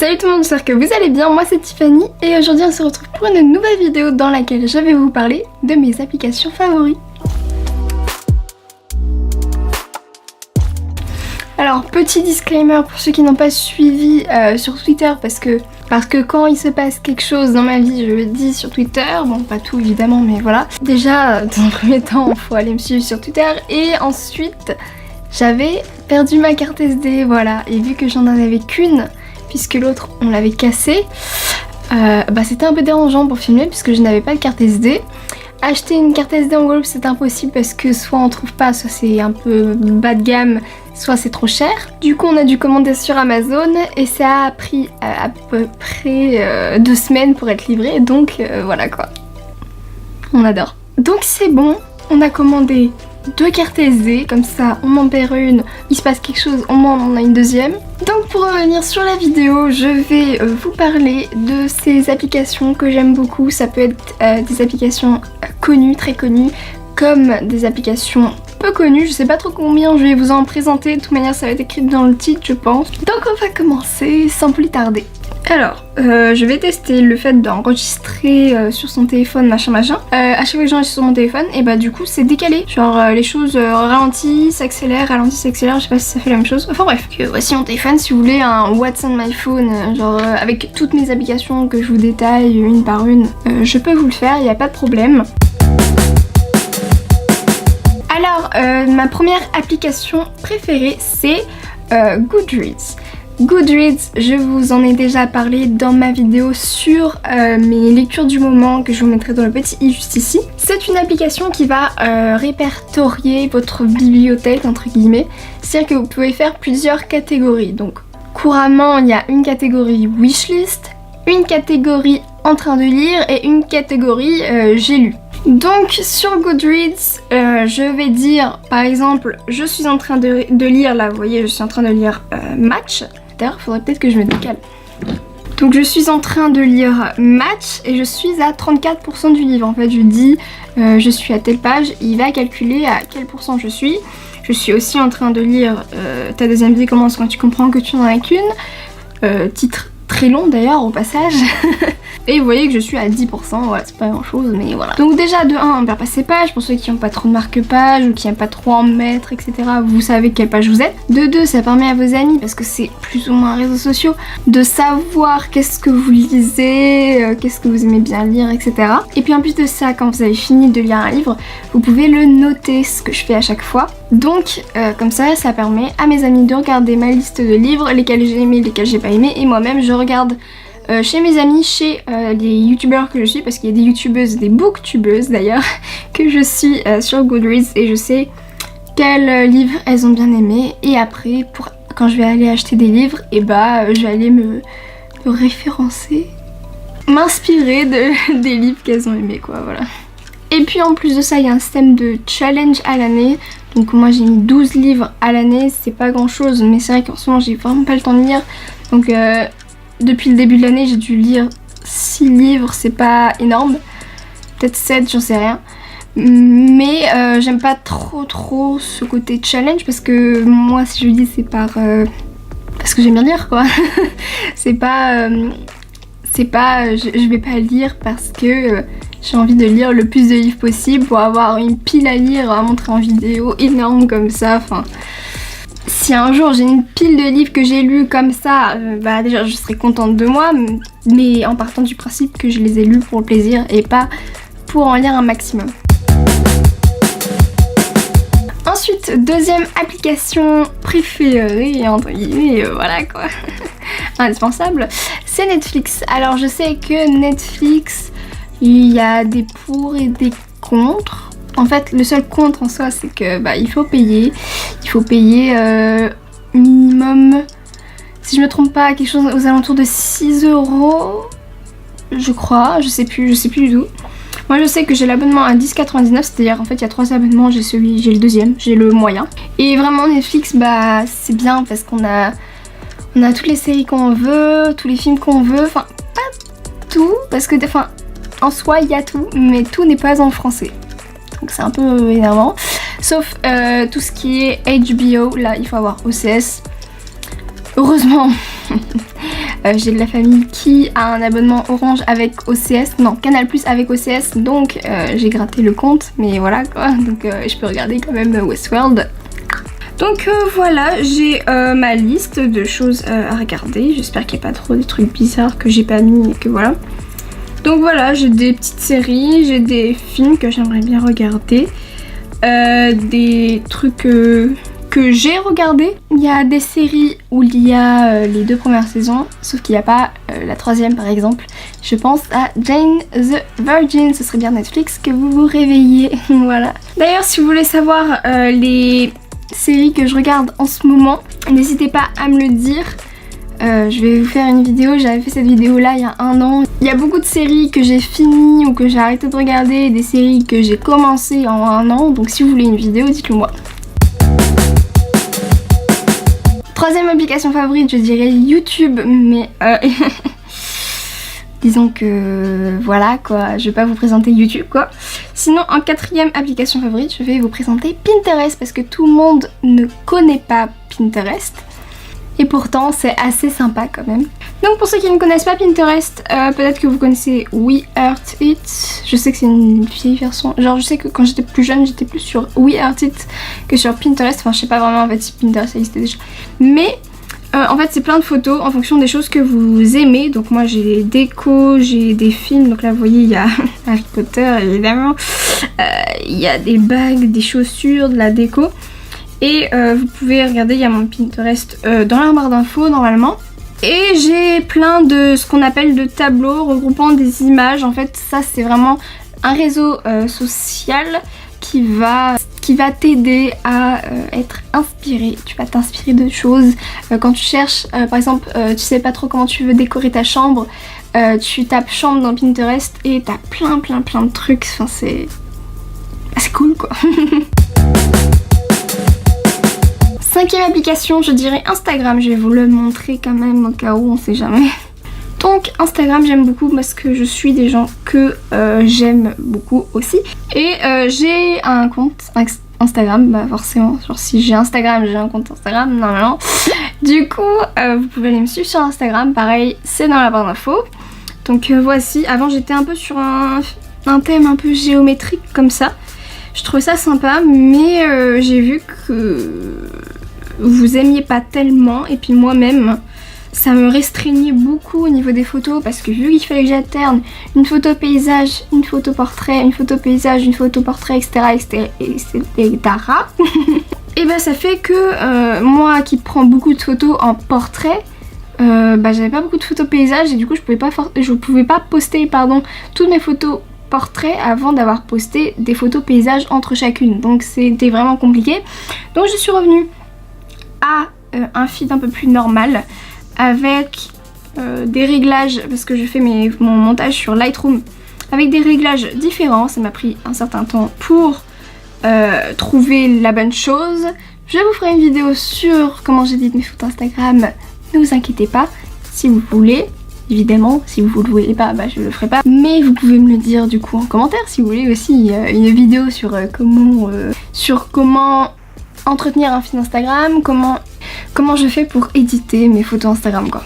Salut tout le monde, j'espère que vous allez bien, moi c'est Tiffany et aujourd'hui on se retrouve pour une nouvelle vidéo dans laquelle je vais vous parler de mes applications favoris. Alors petit disclaimer pour ceux qui n'ont pas suivi sur Twitter parce que quand il se passe quelque chose dans ma vie je le dis sur Twitter, bon pas tout évidemment mais voilà. Déjà dans un premier temps il faut aller me suivre sur Twitter et ensuite j'avais perdu ma carte SD, voilà, et vu que j'en avais qu'une puisque l'autre on l'avait cassée, c'était un peu dérangeant pour filmer puisque je n'avais pas de carte SD. Acheter une carte SD en Guadeloupe c'est impossible parce que soit on trouve pas, soit c'est un peu bas de gamme, soit c'est trop cher. Du coup on a dû commander sur Amazon et ça a pris à peu près 2 semaines pour être livré, donc voilà quoi. On adore. Donc c'est bon, on a commandé 2 cartes SD, comme ça on en perd une, il se passe quelque chose, on en a une deuxième. Donc pour revenir sur la vidéo, je vais vous parler de ces applications que j'aime beaucoup. Ça peut être des applications connues, très connues, comme des applications peu connues. Je sais pas trop combien je vais vous en présenter, de toute manière ça va être écrit dans le titre je pense. Donc on va commencer sans plus tarder. Alors, je vais tester le fait d'enregistrer sur son téléphone machin. À chaque fois que j'enregistre sur mon téléphone, et bah du coup c'est décalé. Genre les choses ralentissent, s'accélèrent, je sais pas si ça fait la même chose. Enfin bref, voici mon téléphone si vous voulez un What's on my phone, genre avec toutes mes applications que je vous détaille une par une, je peux vous le faire, il n'y a pas de problème. Alors, ma première application préférée c'est Goodreads. Goodreads, je vous en ai déjà parlé dans ma vidéo sur mes lectures du moment que je vous mettrai dans le petit i juste ici. C'est une application qui va répertorier votre bibliothèque entre guillemets. C'est-à-dire que vous pouvez faire plusieurs catégories. Donc couramment il y a une catégorie wishlist, une catégorie en train de lire et une catégorie j'ai lu. Donc sur Goodreads, je vais dire par exemple je suis en train de lire, là vous voyez je suis en train de lire Match. D'ailleurs il faudrait peut-être que je me décale. Donc je suis en train de lire Match et je suis à 34% du livre. En fait je dis je suis à telle page, il va calculer à quel pourcent je suis. Je suis aussi en train de lire ta deuxième vie commence quand tu comprends que tu n'en as qu'une. Titre très long d'ailleurs au passage. Et vous voyez que je suis à 10%, voilà, c'est pas grand chose, mais voilà. Donc déjà de 1, on perd pas ses pages, pour ceux qui n'ont pas trop de marque-page ou qui n'aiment pas trop en mettre, etc. Vous savez quelle page vous êtes. De 2, ça permet à vos amis, parce que c'est plus ou moins réseaux sociaux, de savoir qu'est-ce que vous lisez, qu'est-ce que vous aimez bien lire, etc. Et puis en plus de ça, quand vous avez fini de lire un livre, vous pouvez le noter, ce que je fais à chaque fois. Donc comme ça permet à mes amis de regarder ma liste de livres, lesquels j'ai aimé, lesquels j'ai pas aimé, et moi-même je regarde chez mes amis, chez les youtubeurs que je suis, parce qu'il y a des youtubeuses, des booktubeuses d'ailleurs, que je suis sur Goodreads et je sais quels livres elles ont bien aimé. Et après, quand je vais aller acheter des livres, et je vais aller me référencer, m'inspirer des livres qu'elles ont aimés quoi, voilà. Et puis en plus de ça, il y a un système de challenge à l'année. Donc moi j'ai mis 12 livres à l'année, c'est pas grand chose, mais c'est vrai qu'en ce moment j'ai vraiment pas le temps de lire. Donc depuis le début de l'année j'ai dû lire 6 livres, c'est pas énorme. Peut-être 7, j'en sais rien. Mais j'aime pas trop ce côté challenge parce que moi si je dis c'est parce que j'aime bien lire quoi. c'est pas je vais pas lire parce que j'ai envie de lire le plus de livres possible pour avoir une pile à lire à montrer en vidéo énorme comme ça. Enfin, si un jour j'ai une pile de livres que j'ai lus comme ça, déjà je serais contente de moi, mais en partant du principe que je les ai lus pour le plaisir et pas pour en lire un maximum. Ensuite, deuxième application préférée, entre guillemets, voilà quoi, indispensable, c'est Netflix. Alors je sais que Netflix, il y a des pour et des contre. En fait, le seul contre en soi, c'est que il faut payer. Il faut payer minimum, si je me trompe pas, quelque chose aux alentours de 6 €, je crois. Je sais plus du tout. Moi, je sais que j'ai l'abonnement à 10,99, c'est-à-dire en fait, il y a 3 abonnements. J'ai le deuxième, j'ai le moyen. Et vraiment, Netflix, c'est bien parce qu'on a toutes les séries qu'on veut, tous les films qu'on veut. Enfin, pas tout, parce que en soi, il y a tout, mais tout n'est pas en français. Donc c'est un peu énervant. Sauf tout ce qui est HBO, là il faut avoir OCS. Heureusement, J'ai de la famille qui a un abonnement Orange avec OCS, non Canal Plus avec OCS, donc j'ai gratté le compte, mais voilà quoi, donc je peux regarder quand même Westworld. Donc voilà, j'ai ma liste de choses à regarder. J'espère qu'il n'y a pas trop de trucs bizarres que j'ai pas mis et que voilà. Donc voilà, j'ai des petites séries, j'ai des films que j'aimerais bien regarder, des trucs que j'ai regardés. Il y a des séries où il y a les 2 premières saisons, sauf qu'il n'y a pas la 3e par exemple. Je pense à Jane the Virgin, ce serait bien Netflix que vous vous réveillez. Voilà. D'ailleurs, si vous voulez savoir les séries que je regarde en ce moment, n'hésitez pas à me le dire. Je vais vous faire une vidéo, j'avais fait cette vidéo là il y a 1 an. Il y a beaucoup de séries que j'ai finies ou que j'ai arrêté de regarder, des séries que j'ai commencé en 1 an, donc si vous voulez une vidéo, dites-le moi. 3e application favorite, je dirais YouTube, mais disons que voilà quoi, je vais pas vous présenter YouTube quoi. Sinon en 4e application favorite, je vais vous présenter Pinterest parce que tout le monde ne connaît pas Pinterest. Et pourtant c'est assez sympa quand même. Donc pour ceux qui ne connaissent pas Pinterest, peut-être que vous connaissez We Heart It. Je sais que c'est une vieille version. Genre je sais que quand j'étais plus jeune j'étais plus sur We Heart It que sur Pinterest. Enfin je sais pas vraiment en fait si Pinterest existait déjà. Mais en fait c'est plein de photos en fonction des choses que vous aimez. Donc moi j'ai des décos, j'ai des films. Donc là vous voyez il y a Harry Potter évidemment. Il y a des bagues, des chaussures, de la déco. Et vous pouvez regarder, il y a mon Pinterest dans la barre d'infos normalement. Et j'ai plein de ce qu'on appelle de tableaux regroupant des images. En fait ça c'est vraiment un réseau social qui va t'aider à être inspiré. Tu vas t'inspirer de choses. Quand tu cherches, par exemple, tu sais pas trop comment tu veux décorer ta chambre, tu tapes chambre dans Pinterest et t'as plein de trucs. Enfin c'est cool quoi. 5e application, je dirais Instagram. Je vais vous le montrer quand même au cas où, on sait jamais. Donc Instagram j'aime beaucoup parce que je suis des gens que j'aime beaucoup aussi. Et j'ai un compte Instagram, bah forcément, genre si j'ai Instagram, j'ai un compte Instagram normalement. Du coup vous pouvez aller me suivre sur Instagram, pareil c'est dans la barre d'infos. Donc voici, avant j'étais un peu sur un thème un peu géométrique comme ça. Je trouvais ça sympa mais j'ai vu que vous aimiez pas tellement et puis moi-même ça me restreignait beaucoup au niveau des photos parce que vu qu'il fallait que j'alterne une photo paysage, une photo portrait, une photo paysage, une photo portrait, etc. Et bah ça fait que moi qui prends beaucoup de photos en portrait, bah j'avais pas beaucoup de photos paysage et du coup je pouvais pas poster toutes mes photos portraits avant d'avoir posté des photos paysages entre chacune, donc c'était vraiment compliqué. Donc je suis revenue à un feed un peu plus normal avec des réglages, parce que je fais mon montage sur Lightroom avec des réglages différents. Ça m'a pris un certain temps pour trouver la bonne chose. Je vous ferai une vidéo sur comment j'édite mes photos Instagram, ne vous inquiétez pas, si vous voulez. Évidemment, si vous ne le voulez pas, bah je le ferai pas. Mais vous pouvez me le dire du coup en commentaire si vous voulez aussi une vidéo sur comment entretenir un feed Instagram, comment je fais pour éditer mes photos Instagram quoi.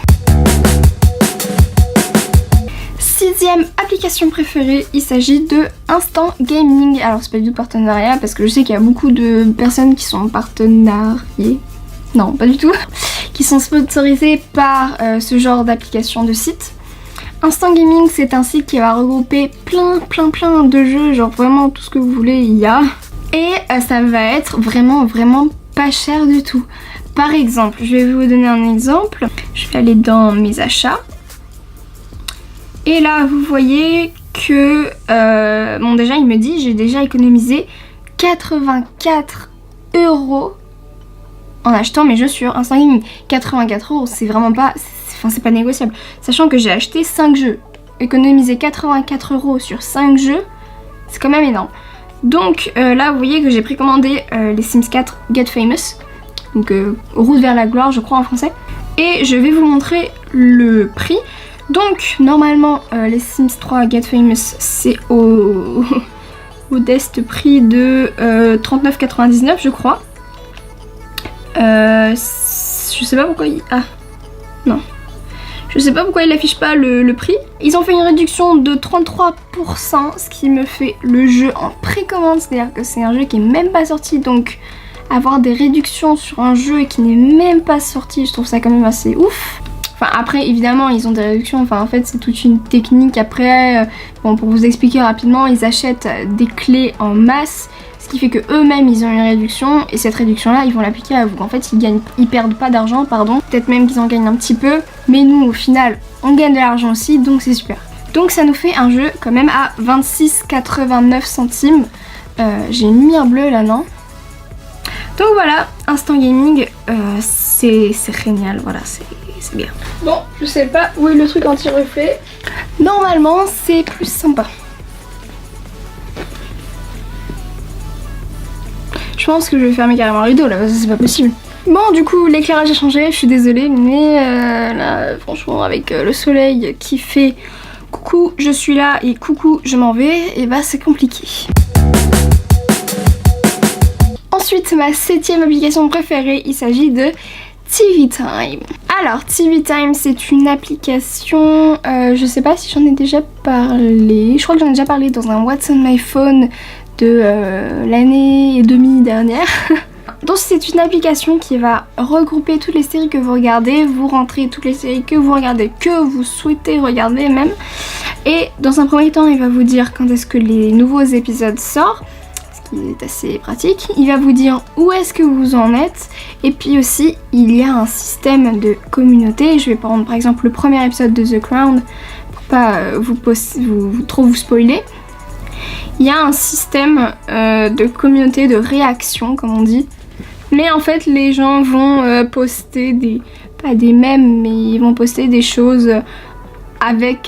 6e application préférée, il s'agit de Instant Gaming. Alors c'est pas du tout partenariat parce que je sais qu'il y a beaucoup de personnes qui sont partenariées. Non, pas du tout. Qui sont sponsorisées par ce genre d'application de site. Instant Gaming c'est un site qui va regrouper plein de jeux, genre vraiment tout ce que vous voulez il y a. Et ça va être vraiment pas cher du tout. Par exemple, je vais vous donner un exemple. Je vais aller dans mes achats. Et là, vous voyez que... bon, déjà, il me dit, j'ai déjà économisé 84 € en achetant mes jeux sur Instant Gaming. 84 €, c'est vraiment pas... Enfin, c'est pas négociable. Sachant que j'ai acheté 5 jeux. Économiser 84 € sur 5 jeux, c'est quand même énorme. Donc là vous voyez que j'ai précommandé les Sims 4 Get Famous, donc route vers la gloire je crois en français, et je vais vous montrer le prix. Donc normalement les Sims 3 Get Famous c'est au modeste prix de 39,99 je crois. Je sais pas pourquoi il... Ah non, Je sais pas pourquoi ils affichent pas le prix. Ils ont fait une réduction de 33%, ce qui me fait le jeu en précommande, c'est-à-dire que c'est un jeu qui est même pas sorti, donc avoir des réductions sur un jeu qui n'est même pas sorti, je trouve ça quand même assez ouf. Enfin après évidemment ils ont des réductions, enfin en fait c'est toute une technique après, bon pour vous expliquer rapidement, ils achètent des clés en masse, ce qui fait que eux-mêmes ils ont une réduction et cette réduction là ils vont l'appliquer à vous. En fait ils perdent pas d'argent, pardon, peut-être même qu'ils en gagnent un petit peu, mais nous au final on gagne de l'argent aussi, donc c'est super. Donc ça nous fait un jeu quand même à 26,89 centimes. J'ai une lumière bleue là, non? Donc voilà, Instant Gaming, c'est génial, voilà, c'est bien. Bon, je sais pas où est le truc anti-reflet. Normalement, c'est plus sympa. Je pense que je vais fermer carrément le rideau là, parce que c'est pas possible. Bon, du coup, l'éclairage a changé, je suis désolée, mais là, franchement, avec le soleil qui fait coucou, je suis là et coucou, je m'en vais, et bah c'est compliqué. Ensuite, ma 7ème application préférée, il s'agit de TV Time. Alors, TV Time, c'est une application, je sais pas si j'en ai déjà parlé, je crois que j'en ai déjà parlé dans un What's on My Phone de l'année et demie dernière. Donc c'est une application qui va regrouper toutes les séries que vous regardez, vous rentrez toutes les séries que vous regardez, que vous souhaitez regarder même. Et dans un premier temps, il va vous dire quand est-ce que les nouveaux épisodes sortent, ce qui est assez pratique. Il va vous dire où est-ce que vous en êtes. Et puis aussi, il y a un système de communauté. Je vais prendre par exemple le premier épisode de The Crown pour pas trop vous spoiler. Il y a un système de communauté, de réaction comme on dit. Mais en fait les gens vont poster pas des mèmes, mais ils vont poster des choses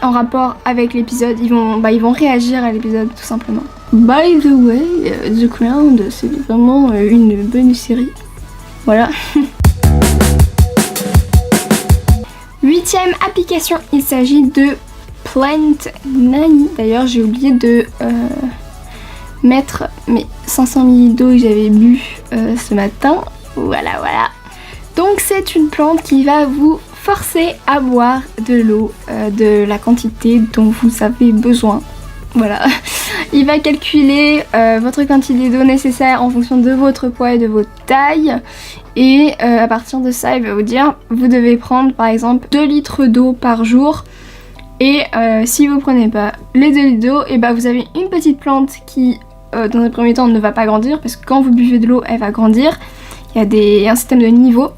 en rapport avec l'épisode. Ils vont réagir à l'épisode tout simplement. By the way, The Crown c'est vraiment une bonne série. Voilà. 8ème application, il s'agit de Plant Nanny. D'ailleurs j'ai oublié de mettre mes 500 ml d'eau que j'avais bu ce matin. Voilà. Donc c'est une plante qui va vous forcer à boire de l'eau de la quantité dont vous avez besoin. Voilà. Il va calculer votre quantité d'eau nécessaire en fonction de votre poids et de votre taille. Et à partir de ça, il va vous dire vous devez prendre par exemple 2 litres d'eau par jour. Et si vous prenez pas les 2 litres d'eau, et bah vous avez une petite plante qui dans un premier temps ne va pas grandir, parce que quand vous buvez de l'eau elle va grandir. Il y a un système de niveau,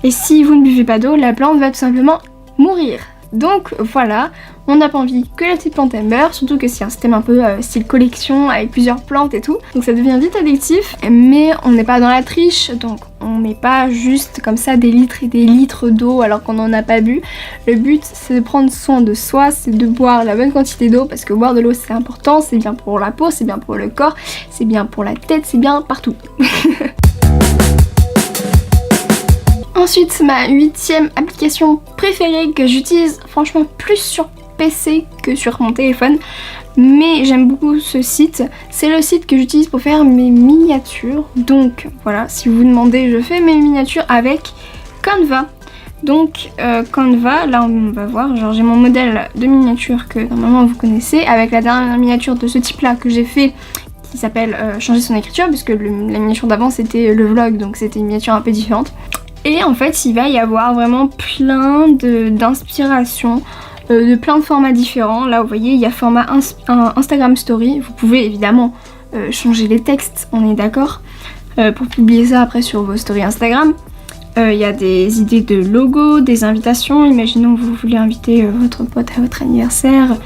et si vous ne buvez pas d'eau, la plante va tout simplement mourir. Donc voilà, on n'a pas envie que la petite plante elle meure, surtout que c'est un système un peu style collection avec plusieurs plantes et tout, donc ça devient vite addictif. Mais on n'est pas dans la triche, donc on met pas juste comme ça des litres et des litres d'eau alors qu'on n'en a pas bu. Le but c'est de prendre soin de soi, c'est de boire la bonne quantité d'eau, parce que boire de l'eau c'est important, c'est bien pour la peau, c'est bien pour le corps, c'est bien pour la tête, c'est bien partout. Ensuite, ma 8ème application préférée que j'utilise franchement plus sur PC que sur mon téléphone, mais j'aime beaucoup ce site. C'est le site que j'utilise pour faire mes miniatures. Donc voilà, si vous vous demandez, je fais mes miniatures avec Canva. Donc Canva, là on va voir, genre j'ai mon modèle de miniature que normalement vous connaissez, avec la dernière miniature de ce type là que j'ai fait, qui s'appelle changer son écriture, puisque la miniature d'avant c'était le vlog, donc c'était une miniature un peu différente. Et en fait il va y avoir vraiment plein d'inspirations, de plein de formats différents. Là vous voyez il y a format Instagram Story, vous pouvez évidemment changer les textes, on est d'accord, pour publier ça après sur vos stories Instagram. Il y a des idées de logos, des invitations, imaginons que vous voulez inviter votre pote à votre anniversaire.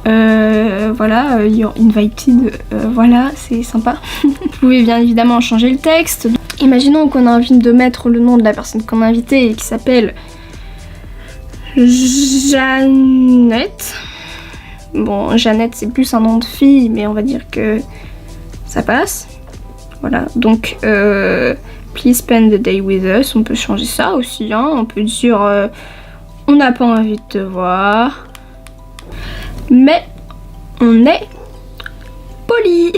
Voilà, you're invited, voilà, c'est sympa. Vous pouvez bien évidemment changer le texte. Imaginons qu'on a envie de mettre le nom de la personne qu'on a invitée et qui s'appelle Jeannette. Bon, Jeannette c'est plus un nom de fille, mais on va dire que ça passe. Voilà, donc please spend the day with us, on peut changer ça aussi, hein. On peut dire on n'a pas envie de te voir, mais on est poli.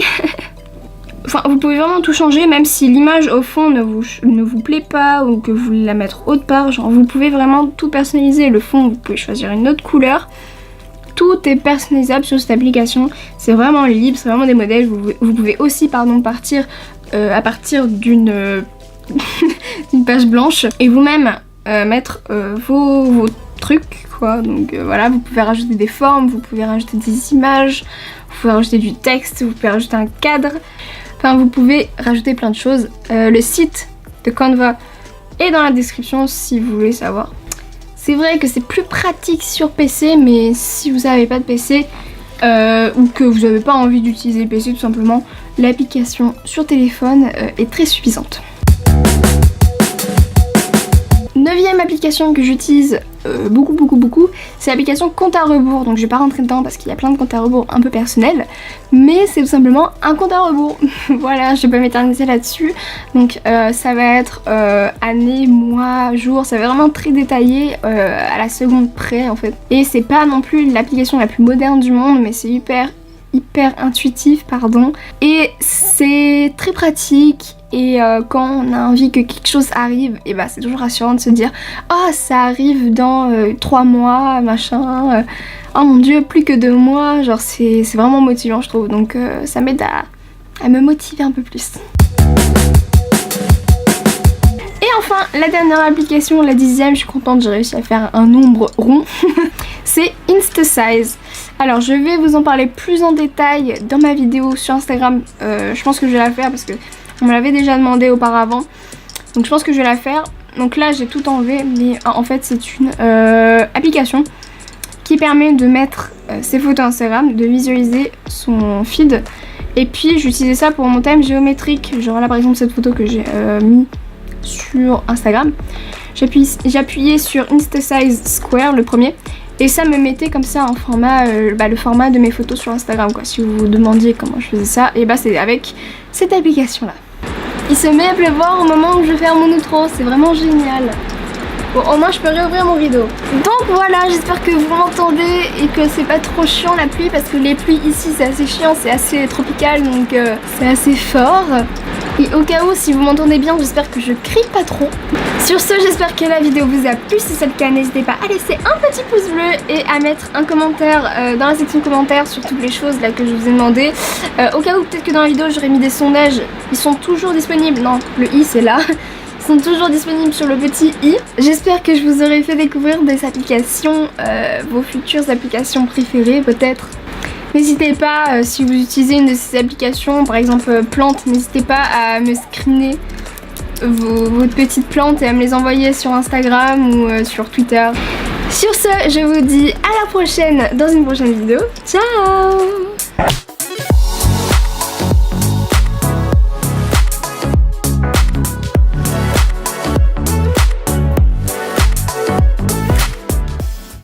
Enfin, vous pouvez vraiment tout changer, même si l'image au fond ne vous plaît pas ou que vous voulez la mettre autre part. Genre, vous pouvez vraiment tout personnaliser. Le fond, vous pouvez choisir une autre couleur. Tout est personnalisable sur cette application. C'est vraiment libre, c'est vraiment des modèles. Vous pouvez aussi, partir à partir d'une une page blanche et vous-même mettre vos trucs, quoi. Donc voilà, vous pouvez rajouter des formes, vous pouvez rajouter des images, vous pouvez rajouter du texte, vous pouvez rajouter un cadre. Enfin, vous pouvez rajouter plein de choses. Le site de Canva est dans la description si vous voulez savoir. C'est vrai que c'est plus pratique sur PC, mais si vous n'avez pas de PC ou que vous n'avez pas envie d'utiliser le PC tout simplement, l'application sur téléphone est très suffisante. 9e application que j'utilise beaucoup, c'est l'application compte à rebours. Donc je vais pas rentrer dedans parce qu'il y a plein de comptes à rebours un peu personnels, mais c'est tout simplement un compte à rebours. Voilà, je vais pas m'éterniser là-dessus. Donc ça va être année, mois, jour, ça va vraiment très détaillé à la seconde près en fait. Et c'est pas non plus l'application la plus moderne du monde, mais c'est hyper intuitif, pardon. Et c'est très pratique. Et quand on a envie que quelque chose arrive, et bah c'est toujours rassurant de se dire oh ça arrive dans 3 mois, machin, oh mon dieu, plus que 2 mois, genre c'est vraiment motivant je trouve, donc ça m'aide à me motiver un peu plus. Et enfin, la dernière application, la 10e, je suis contente, j'ai réussi à faire un nombre rond, c'est Instasize. Alors je vais vous en parler plus en détail dans ma vidéo sur Instagram, je pense que je vais la faire parce que on me l'avait déjà demandé auparavant, donc je pense que je vais la faire. Donc là j'ai tout enlevé, mais en fait c'est une application qui permet de mettre ses photos Instagram, de visualiser son feed. Et puis j'utilisais ça pour mon thème géométrique, genre là par exemple cette photo que j'ai mis sur Instagram, j'appuyais sur Instasize Square, le premier, et ça me mettait comme ça en format, le format de mes photos sur Instagram quoi. Si vous vous demandiez comment je faisais ça, et bah c'est avec cette application là. Il se met à pleuvoir au moment où je ferme mon outro, c'est vraiment génial. Bon, au moins je peux réouvrir mon rideau. Donc voilà, j'espère que vous m'entendez et que c'est pas trop chiant la pluie, parce que les pluies ici c'est assez chiant, c'est assez tropical, donc c'est assez fort. Et au cas où, si vous m'entendez bien, j'espère que je crie pas trop. Sur ce, j'espère que la vidéo vous a plu. Si c'est le cas, n'hésitez pas à laisser un petit pouce bleu et à mettre un commentaire dans la section commentaires sur toutes les choses là que je vous ai demandé. Au cas où, peut-être que dans la vidéo j'aurais mis des sondages. Ils sont toujours disponibles. Non, le i c'est là. Ils sont toujours disponibles sur le petit i. J'espère que je vous aurai fait découvrir des applications, vos futures applications préférées peut-être. N'hésitez pas, si vous utilisez une de ces applications, par exemple plantes, n'hésitez pas à me screener votre petite plante et à me les envoyer sur Instagram ou sur Twitter. Sur ce, je vous dis à la prochaine dans une prochaine vidéo. Ciao!